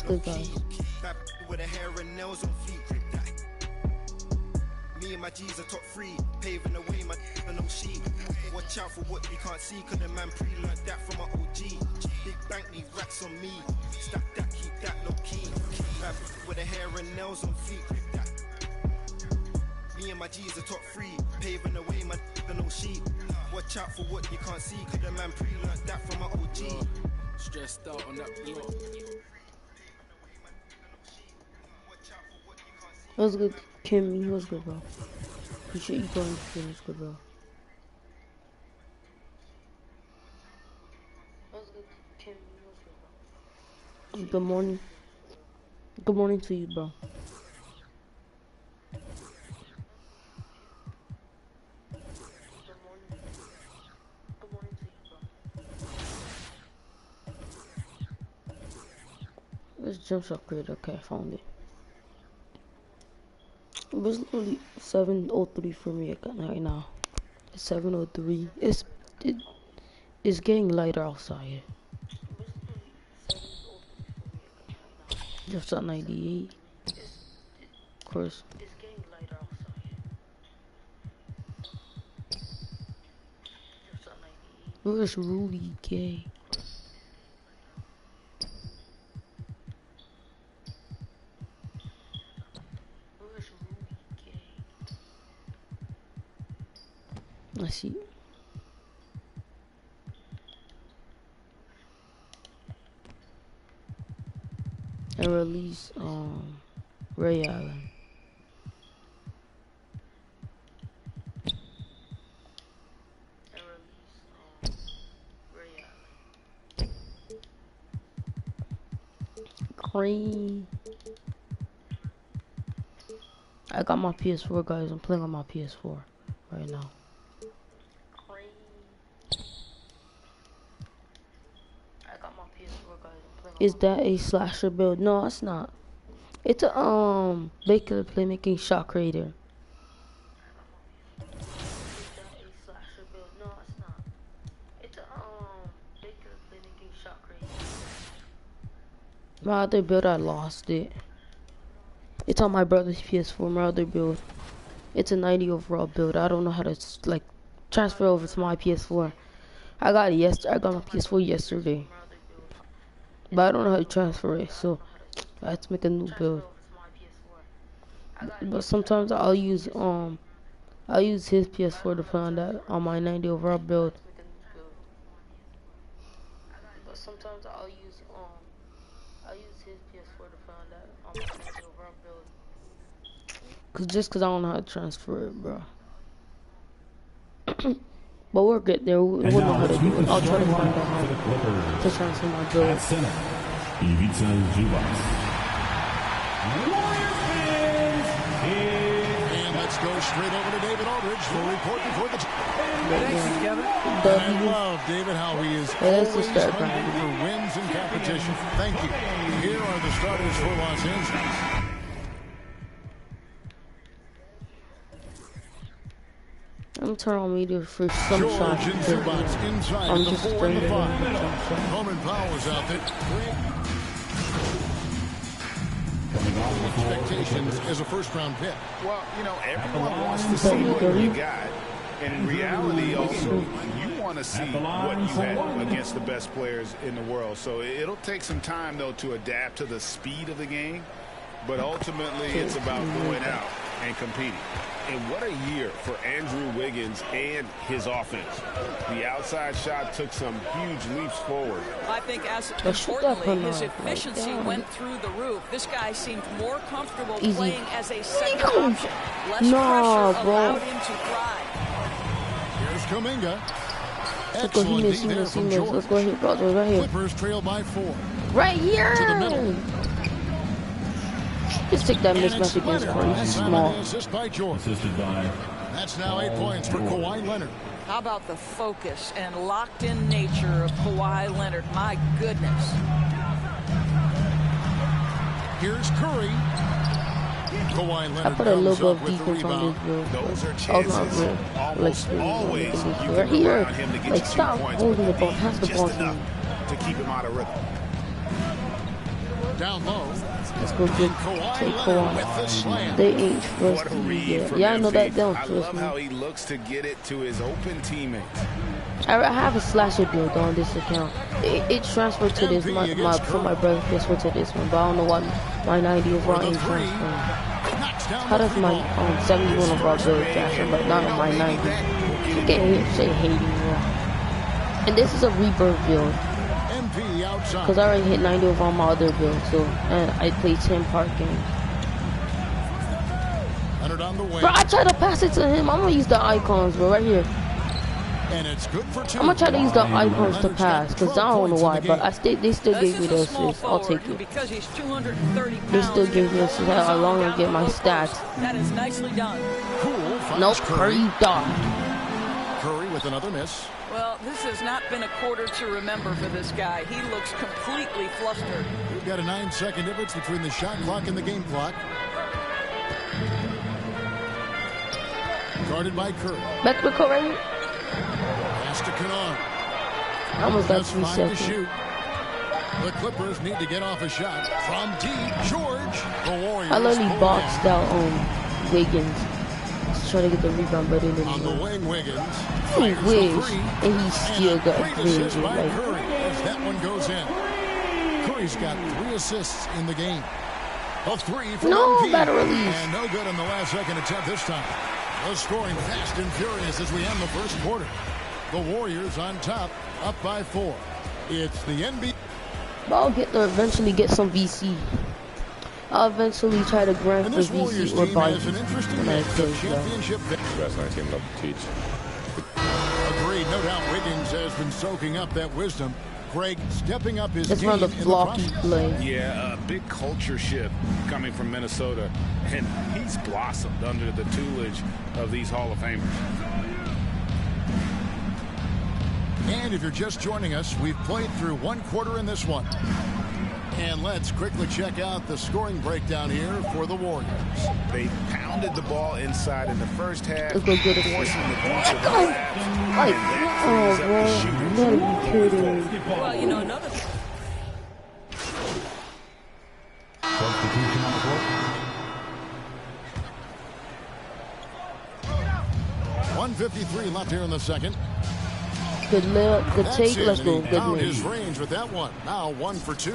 good, guys? With her hair and nails on fleek. Me and my G's are top 3, paving the way, my no sheep. Watch out for what you can't see, cause the man pre-learned that from my OG. Big bank need racks on me, stack that, keep that low key. With her hair and nails on fleek. Me and my G's are top 3, paving the way, my no sheep. Watch out for what you can't see, cause the man pre-learned that from my OG. Stressed out on that block. What's good, Kimmy? What's good, bro? Appreciate you going to finish, good, bro. What's good, Kimmy? What's good, bro? Good morning. Good morning to you, bro. This jump shot creator, okay, I found it. It was literally 7:03 for me right now. It's 7:03. It's getting lighter outside. Just at 98. Of course. It's getting lighter outside. Where's Rudy Gay? I see. And release Ray Allen. Green. I got my PS4, guys. I'm playing on my PS4 right now. Is that a slasher build? No, it's not. It's a Baker playmaking shot creator. My other build, I lost it. It's on my brother's PS4. My other build. It's a 90 overall build. I don't know how to like transfer over to my PS4. I got it yesterday. I got my PS4 yesterday. But I don't know how to transfer it, so I have to make a new build. But sometimes I'll use his PS4 to play on that on my 90 overall build. But sometimes I'll use his PS4 to play on that on my 90 overall build. Cause I don't know how to transfer it, bro. But we'll get there. We'll know how to do it. I'll try to find out how to transfer my build. At center, Ivica Zubac. And let's go straight over to David Aldridge for a report before the... Thanks, Kevin. I love David, how he is always hungry for wins and competition. Thank you. Here are the starters for Los Angeles. I'm turning on media for some shots. I'm just straight in. Norman Powell is out there. Expectations as a first-round pick. Well, you know, everyone wants to see what you got. And in reality, also, you want to see what you have against the best players in the world. So it'll take some time, though, to adapt to the speed of the game. But ultimately, it's about going out and competing. And what a year for Andrew Wiggins and his offense. The outside shot took some huge leaps forward. I think as importantly, his efficiency went through the roof. This guy seemed more comfortable playing as a second option. Less pressure allowed him to thrive. Here's Kuminga. Let's go here, let's go here, brother, right here. Clippers trail by 4. Right here! To the middle. Just take that mismatch against Curry. He's small. That's now 8 points for Kawhi Leonard. How about the focus and locked-in nature of Kawhi Leonard? My goodness. Here's Curry. Kawhi Leonard I put a little bit of defense on this build. Those are chances almost always right here. Like, stop holding the ball. Pass the ball to me. To keep him out of rhythm. Down low. Let's go get Kawhi. They ain't trust me yet. Yeah, I know that they don't trust me. I love how he looks to get it to his open teammates. I have a slasher build on this account. It transferred to this from my brother transferred to this one, but I don't know why my 90 overall ain't transferring. How does my 71 overall build transfer, but not on my 90? You can't hear say hating me. And this is a rebirth build. Because I already hit 90 overall on my other build, so and I played 10 part games. Bro, I tried to pass it to him. I'm gonna use the icons, bro, right here. And it's good for two. I'm gonna try to use the icons to pass, because I don't know why, but they still gave me the assist. I'll take it. They still gave me assist. I long to get my stats. That is nicely done. Cool. Nope, Curry died. Curry with another miss. Well, this has not been a quarter to remember for this guy. He looks completely flustered. We've got a 9-second difference between the shot clock and the game clock. Guarded by Curry. Back to Curry. Pass to Kennard. I almost got 3 seconds. Shoot. The Clippers need to get off a shot from deep. George. The Warriors. I literally boxed out Wiggins. Trying to get the rebound, but it didn't. On the wing, Wiggins. He wished, and he still got Curry as like, that one goes in. Curry's got 3 assists in the game. A 3 from no better release. And no good on the last second attempt this time. The scoring fast and furious as we end the first quarter. The Warriors on top, up by 4. It's the NBA. I'll eventually get some VC. I'll eventually try to grind for VC or buy when I championship. That's nice team to teach. Agreed, no doubt Wiggins has been soaking up that wisdom. Greg stepping up his game. It's in the flocky play. Yeah, a big culture shift coming from Minnesota, and he's blossomed under the tutelage of these Hall of Famers. And if you're just joining us, we've played through 1 quarter in this one. And let's quickly check out the scoring breakdown here for the Warriors. They pounded the ball inside in the first half, forcing the defensive Well, you know, another... Substitution on the court. 1:53 left here in the second. Good take. Let's go. Good found his range with that one. Now 1 for 2.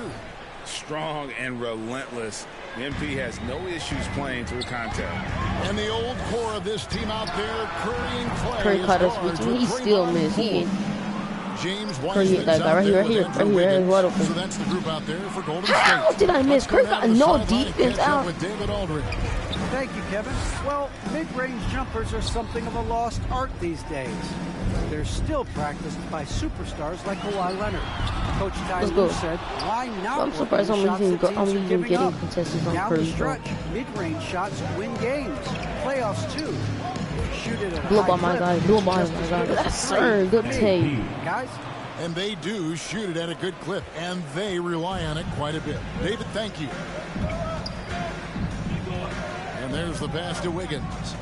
Strong and relentless. MP has no issues playing through contact. And the old core of this team out there, Curry and Clay. Curry caught us between. He still missed. He ain't. James Curry hit that guy right here. Wide open. So that's the group out there for Golden How State. did I miss? Curry got no defense out. With David Aldridge. Thank you, Kevin. Well, mid-range jumpers are something of a lost art these days. They're still practiced by superstars like Kawhi Leonard. Coach Ty Lue said, "Why not?" I'm surprised I'm even getting contestants on Curry. Stretch, mid-range shots win games, playoffs too. Shoot it at Blow by my guy. Blow by my guy. That's sir. Good take. Guys. And they do shoot it at a good clip, and they rely on it quite a bit. David, thank you. And there's the pass to Wiggins.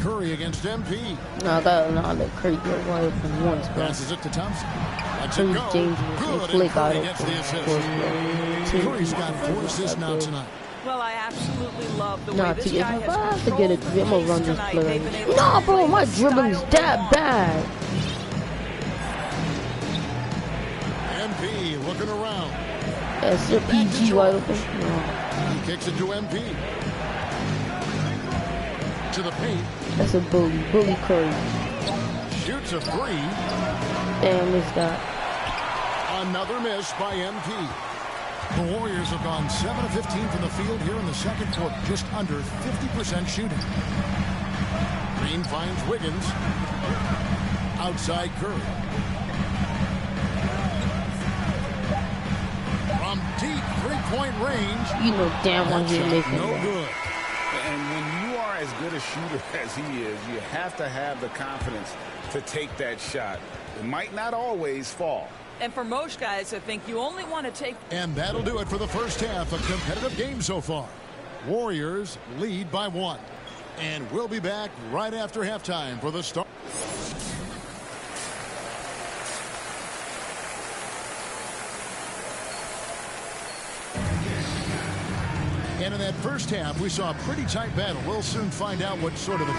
Curry against MP. No, I let Curry go wide open once, bro. Passes it to Thompson. Curry's dangerous. Good, and Curry gets the assist. Curry's got 4 assists now tonight. Well, I absolutely love the way this guy has I have to get it. I'm gonna run this play. No, bro, my dribbling's that bad. MP looking around. That's your PG wide open. No. He kicks it to MP. To the paint. That's a bully. Bully Curry. Shoots a 3. Damn, missed that. Another miss by MP. The Warriors have gone 7 of 15 from the field here in the second quarter. Just under 50% shooting. Green finds Wiggins. Outside Curry. From deep 3-point range. You know damn well he's making no that. good. And when you are as good a shooter as he is, you have to have the confidence to take that shot. It might not always fall. And for most guys, I think you only want to take... And that'll do it for the first half. A competitive game so far. Warriors lead by 1. And we'll be back right after halftime for the start. first half, we saw a pretty tight battle. We'll soon find out what sort of a...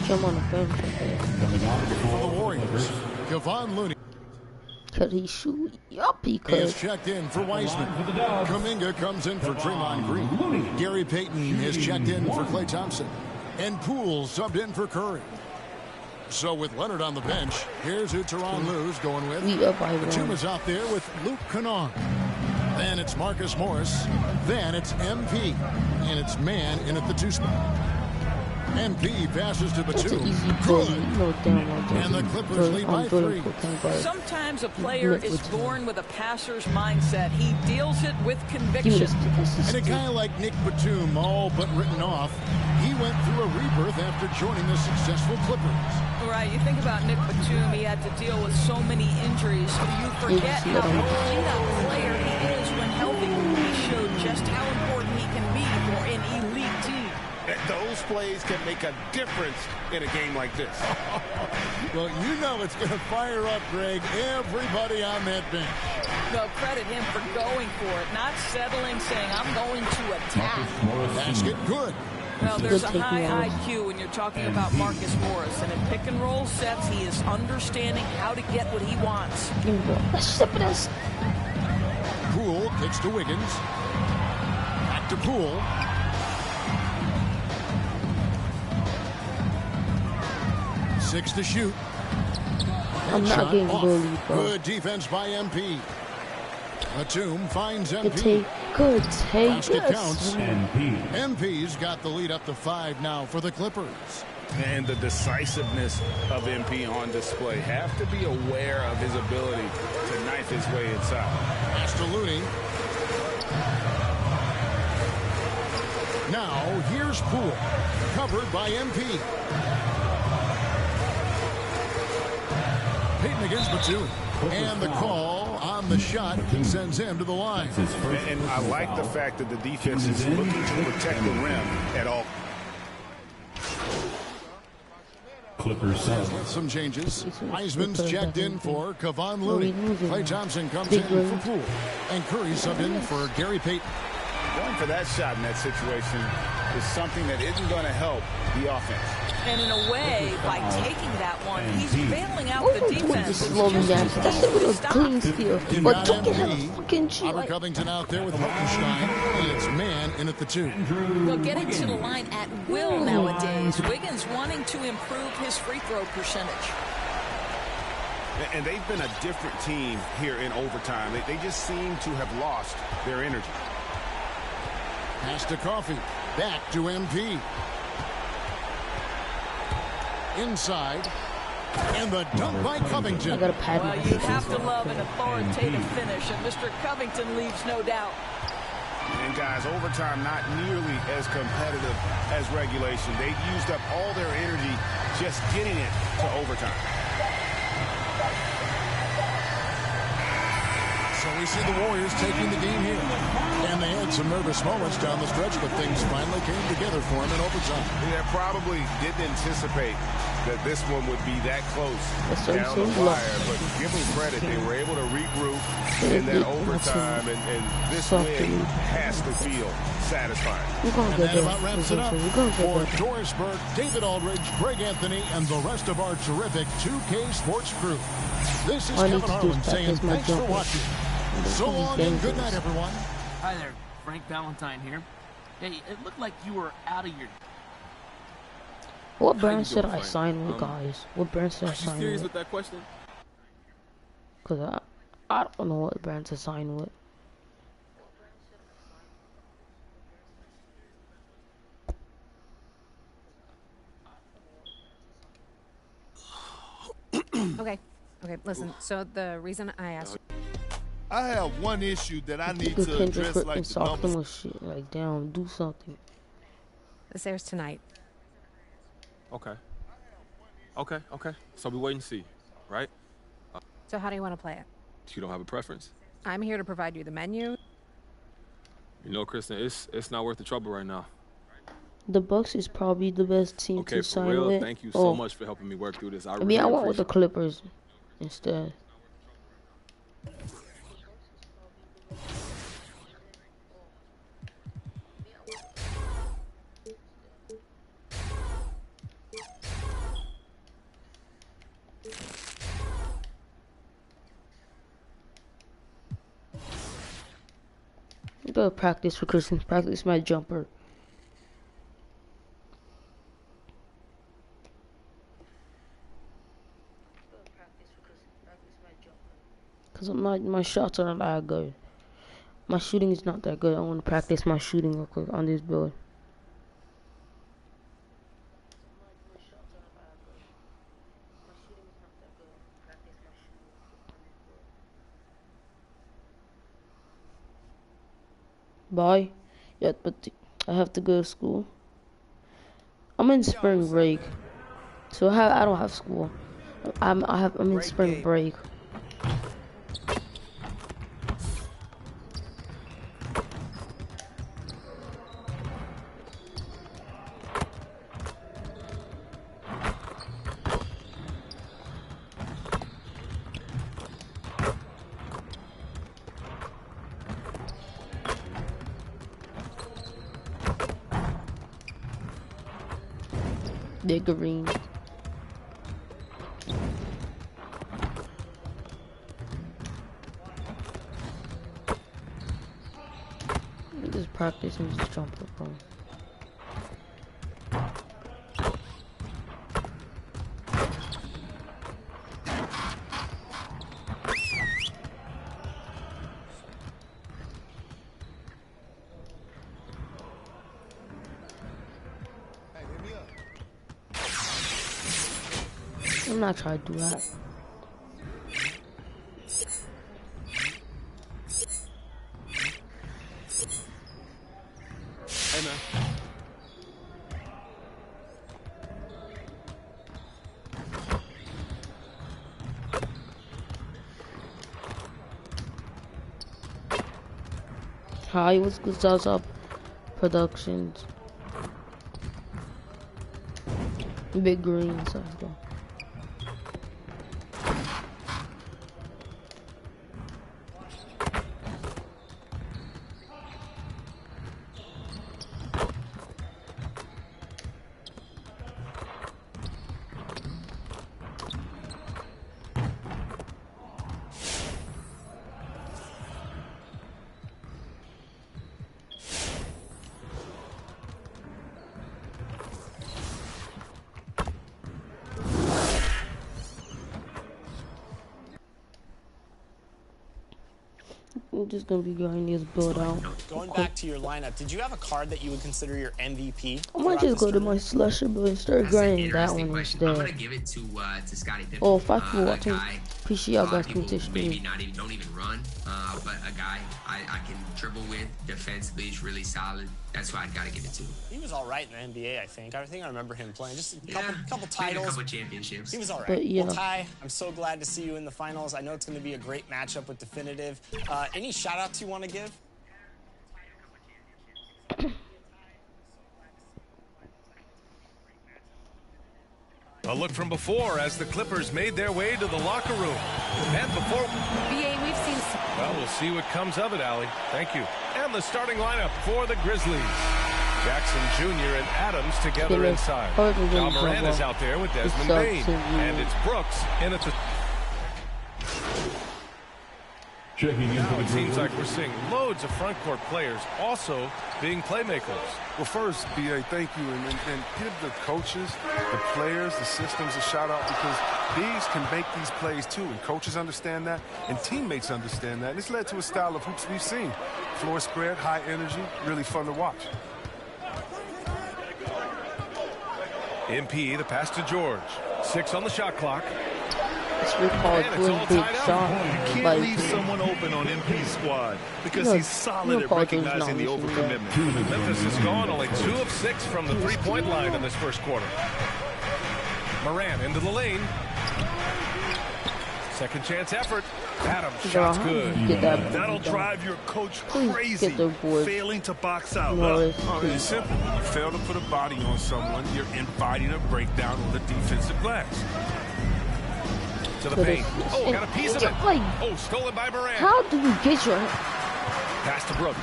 Come on, For the Warriors, Kevon Looney. Could he shoot? Yup, he could. He is checked in for Wiseman. Kuminga comes in for Draymond Green. Gary Payton is checked in for Klay Thompson. And Poole subbed in for Curry. So with Leonard on the bench, here's who Tyronn Lue's going with. Batum is out there with Luke Kennard. Then it's Marcus Morris. Then it's MP. And it's man in at the 2 spot. MP passes to Batum. Good. And the Clippers lead by 3. Sometimes a player is born with a passer's mindset. He deals it with conviction. And a guy like Nick Batum, all but written off, he went through a rebirth after joining the successful Clippers. Right, you think about Nick Batum, he had to deal with so many injuries. You forget how complete a player he is when healthy. He showed just how important he can be for an elite team. Those plays can make a difference in a game like this. Well, you know it's going to fire up, Greg, everybody on that bench. Well, credit him for going for it, not settling, saying, I'm going to attack. Basket good. Well, there's a high IQ when you're talking about Marcus Morris. And in pick-and-roll sets, he is understanding how to get what he wants. Poole kicks to Wiggins. Back to Poole. Six to shoot. I'm not getting bullied, bro. Good defense by MP. Batum finds MP. Good take. Basket counts. MP's got the lead up to 5 now for the Clippers. And the decisiveness of MP on display. Have to be aware of his ability to knife his way inside. Pass to Looney. Now here's Poole. Covered by MP. Payton against Batum. And the call on the shot sends him to the line. And I like the fact that the defense is looking to protect the rim at all. Clippers some changes. Wiseman's checked in for Kevon Looney. Klay Thompson comes in for Poole. And Curry subbed in for Gary Payton. Going for that shot in that situation is something that isn't going to help the offense. And in a way, by taking that one, he's bailing out the defense. Slow me down. That's a little clean steal. But don't get a fucking cheat. Robert Covington out there with Hartenstein. And it's man in at the 2. Well, getting to the line at will nowadays. Wiggins wanting to improve his free throw percentage. And they've been a different team here in overtime. They just seem to have lost their energy. Pass to Coffee. Back to MP. Inside. And the dunk by Covington. I got a pad. Well, you have to love an authoritative finish, and Mr. Covington leaves no doubt. And guys, overtime not nearly as competitive as regulation. They've used up all their energy just getting it to overtime. So we see the Warriors taking the game here. And they had some nervous moments down the stretch, but things finally came together for them in overtime. Yeah, probably didn't anticipate that this one would be that close down the wire. But give them credit. They were able to regroup in that overtime, and this win has to feel satisfying. And that about wraps it up. For Doris Burke, David Aldridge, Greg Anthony, and the rest of our terrific 2K Sports crew. This is Kevin Harlan saying thanks for watching. So long and good night, everyone. Hi there, Frank Valentine here. Hey, it looked like you were out of your... What brand should I sign with, guys? What brand should I sign with? Are you serious with that question? Because I don't know what brand to sign with. Okay, listen, so the reason I asked... I have one issue that I need to address, like the numbers. Shit, like, damn, do something. This airs tonight. Okay. So we wait and see, right? So how do you want to play it? You don't have a preference? I'm here to provide you the menu. You know, Kristen, it's not worth the trouble right now. The Bucks is probably the best team to sign with. Okay, for real, thank you so much for helping me work through this. I went with the Clippers instead. should go practice for Christmas. Practice my jumper. Cause my shots are not that good. My shooting is not that good. I want to practice my shooting real quick on this build. Bye. Yeah, but I have to go to school. I'm in spring break, so I don't have school. I'm in spring break. They're green. Just practice and just jump up on. I'm not trying to do that. Hey, man. Hi, what's good? What's up? Productions. Big green, so let's go. I'm just gonna be grinding this build out. Going back to your lineup, did you have a card that you would consider your MVP? I might just go to my slusher build and start grinding that one instead. I'm gonna give it to Scottie Pippen. Oh, fuck you watching. Appreciate y'all guys coming to maybe don't even run, but a guy I can dribble with. Defensively, he's really solid. That's why I gotta give it to. He was all right in the NBA, I think. I remember him playing just a couple titles, a couple championships. He was all right. But, yeah. Well, Ty, I'm so glad to see you in the finals. I know it's going to be a great matchup with Definitive. Any shout-outs you want to give? A look from before as the Clippers made their way to the locker room. And before... BA, we've seen... Well, we'll see what comes of it, Allie. Thank you. And the starting lineup for the Grizzlies. Jackson Jr. and Adams together inside. John Moran is out there with Desmond Bain. And it's Brooks in at the... Now it seems like we're seeing loads of front court players also being playmakers. Well, first, B.A., thank you, and give the coaches, the players, the systems a shout-out, because these can make these plays, too, and coaches understand that, and teammates understand that, and it's led to a style of hoops we've seen. Floor spread, high energy, really fun to watch. MP, the pass to George. 6 on the shot clock. It's recalled doing big shot. You can't leave someone open on MP's squad because he's solid at recognizing the overcommitment. Memphis has gone only 2 of 6 from the three-point line in this first quarter. Moran into the lane. Second chance effort. Adams, shot's good. That'll drive your coach crazy, failing to box out. It's simple. You fail to put a body on someone, you're inviting a breakdown on the defensive glass. To the paint. Oh, got a piece of it. Oh, stolen by Moran. How do you get your... Pass to Brooks.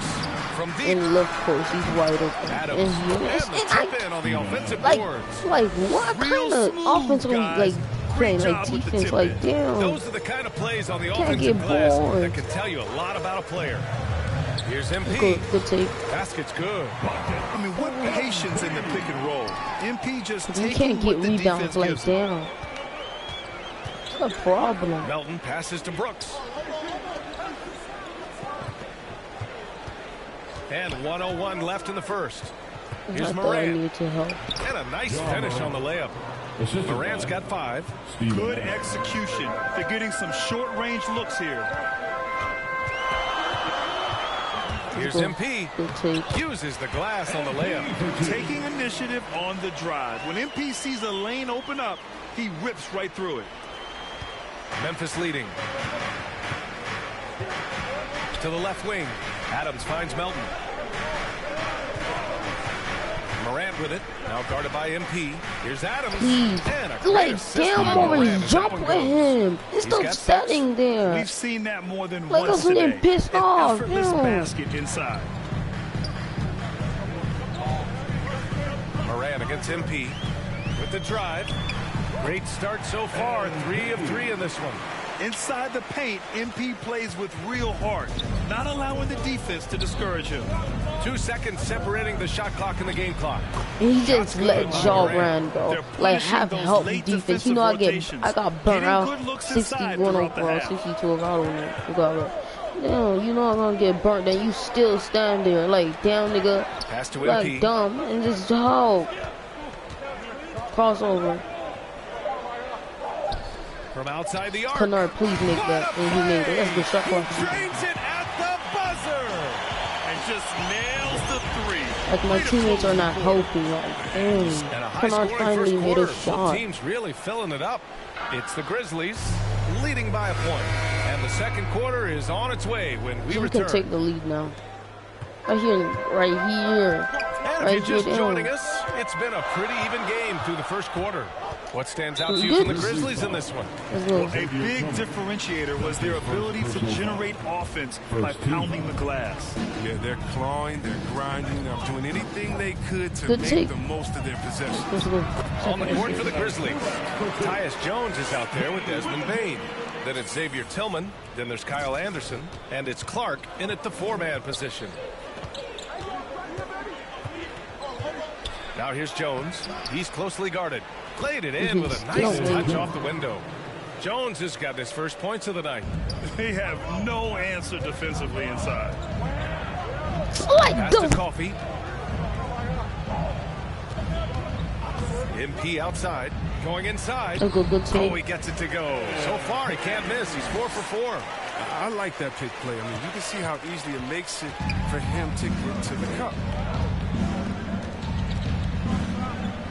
From deep. And look, course, he's wide open. Adams. And the tip in on the offensive boards. Like, what kind of offensive, like, playing, like, defense, like, damn. Those are the kind of plays on the offensive glass that can tell you a lot about a player. Here's MP. Good take. Basket's good. I mean, what patience in the pick and roll. MP just You taking can't get what the rebounds defense like gives him. down. What's the problem? Melton passes to Brooks. And 1:01 left in the first. Here's Morant. Need to help. And a nice finish on the layup. Morant's got 5. Good execution. They're getting some short-range looks here. Here's MP. Uses the glass on the layup. Taking initiative on the drive. When MP sees a lane open up, he rips right through it. Memphis leading. To the left wing. Adams finds Melton. Morant with it. Now guarded by MP. Here's Adams. Please. And a great Like, assist damn, by Morant always as that jump one with goes. him. He's still got standing there. We've seen that more than Like, once I'm getting today. pissed An off. effortless Yeah. basket inside. Morant against MP with the drive. Great start so far. 3 of 3 in this one. Inside the paint, MP plays with real heart, not allowing the defense to discourage him. 2 seconds separating the shot clock and the game clock. And he just let Jaw run, bro. Like, have help defense. You know, I got burnt out. 61 overall, 62 overall. Damn, you know I'm gonna get burnt. Then you still stand there, like, damn, nigga. Pass to like, MP. dumb. And just help. Crossover. From outside the arc. Kennard, please make that. And he made it. That's good shot clock. Drains it at the buzzer and just nails the 3. Like, my teammates are not helping. Like, damn. Kennard finally made a shot. Both teams really filling it up. It's the Grizzlies leading by a point. And the second quarter is on its way when we return. You can take the lead now. Right here. Right here. And if you're just joining us, it's been a pretty even game through the first quarter. What stands out to you from the Grizzlies in this one? Well, a big differentiator was their ability to generate offense by pounding the glass. Yeah, they're clawing, they're grinding, they're doing anything they could to make the most of their possessions. On the court for the Grizzlies, Tyus Jones is out there with Desmond Bane. Then it's Xavier Tillman. Then there's Kyle Anderson. And it's Clark in at the 4-man position. Now here's Jones. He's closely guarded. Played it in with a nice touch off the window. Jones has got his first points of the night. They have no answer defensively inside. Pass to Coffee. MP outside. Going inside. Oh, he gets it to go. So far, he can't miss. He's 4 for 4. I like that pick play. I mean, you can see how easily it makes it for him to get to the cup.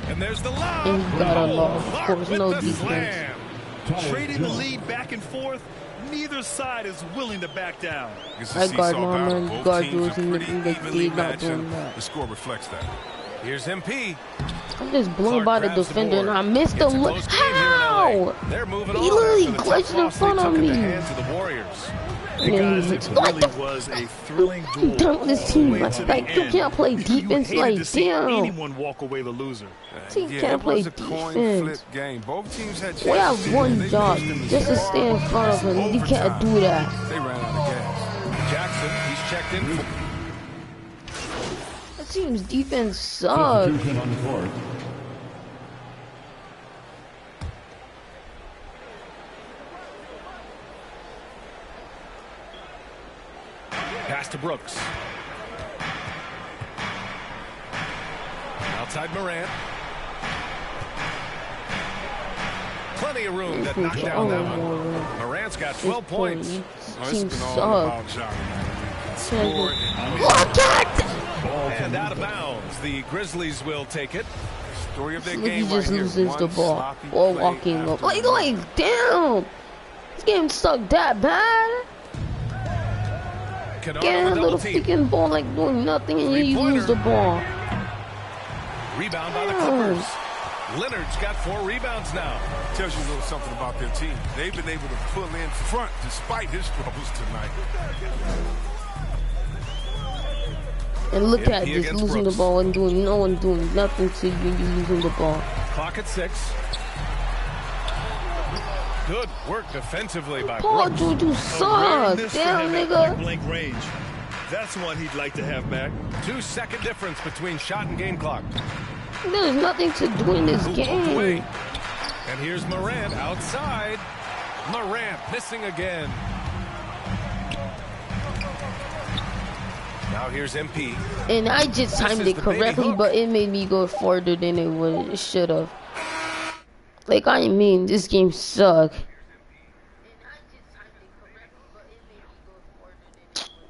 And there's the lob. And he got a lob. Of course, no defense. Trading the lead back and forth, neither side is willing to back down. I guard Norman, guard Jules, and they not doing that. The score reflects that. Here's MP. I'm just blown by the defender, and I missed the look. How? They're moving he literally glitched in front of me. Hey guys, it really was a thrilling duel. Dunk this team. Like, you can't play defense. Like, damn. Anyone walk away the loser. Team can't play defense. Game. Both teams had we have one job, just to stay in front of him. You can't do that. They ran out of gas. Jackson, he's checked in. That team's defense sucks. Pass to Brooks. Outside Morant. Plenty of room that knocked down that one. Morant's got 12 points. Team sucks. And out of bounds. The Grizzlies will take it. Story of their He game just right here. loses the ball while walking up. Like, damn. This game sucked that bad. Getting a little freaking ball, like doing nothing, and you lose the ball. Rebound by the Clippers. Leonard's got 4 rebounds now. Tells you a little something about their team. They've been able to pull in front despite his troubles tonight. And look at this, losing the ball and doing nothing to you. You losing the ball. Clock at 6. Good work defensively by Paul Brooks. Juju sucks. Damn, nigga. Blank range. That's one he'd like to have back. 2-second difference between shot and game clock. There's nothing to do in this game. And here's Morant outside. Morant missing again. Now here's MP. And I just timed it correctly, but it made me go further than it should have. Like, I mean, this game sucks.